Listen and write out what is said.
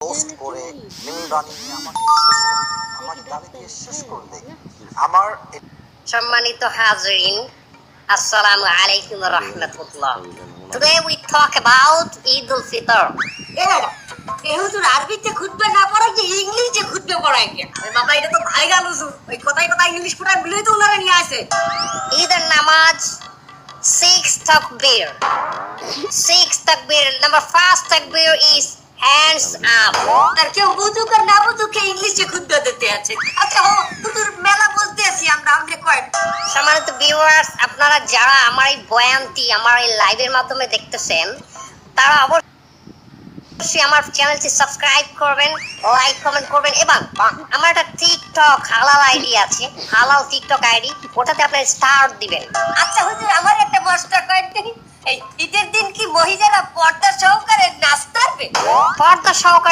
Post করে মিমি বানিয়ে আমাকে গালি দিয়ে শেষ করলে আমার সম্মানিত হাজরিন, আসসালামু আলাইকুম ওয়া রাহমাতুল্লাহ। Today we talk about Eid al-Fitr. এই হুজুর আরবিতে খুতবা না পড়াই যে ইংলিশে খুতবা পড়াই কে? আরে বাবা এটা তো ভাইরাল হুজুর। ওই কথায় কথায় ইংলিশ পড়াই বলেই তো ওনারা নিয়ে আসে। ঈদের নামাজ 6 takbir. 6 takbir. Number first takbir is hands up. আর কেউ বুঝুক আর না বুঝুক ইংলিশে খুতবা দিতে আছে। আচ্ছা হুজুর মেলা বলতে আছি আমরা কয়েক। সম্মানিত ভিউয়ার্স, আপনারা যারা আমার এই বয়ানটি আমার এই লাইভের মাধ্যমে দেখতেছেন, তারা অবশ্যই আমার চ্যানেলটি সাবস্ক্রাইব করবেন, লাইক কমেন্ট করবেন এবং আমার একটা টিকটক হালাল আইডি আছে, হালাল টিকটক আইডি, ওটাতে আপনারা স্টার দিবেন। আচ্ছা হুজুর আমার একটা প্রশ্ন করেন, এই ঈদের দিন কি মহিলারা পর্দা সহকারে নাচতে পারবে? পর্দা সহকারে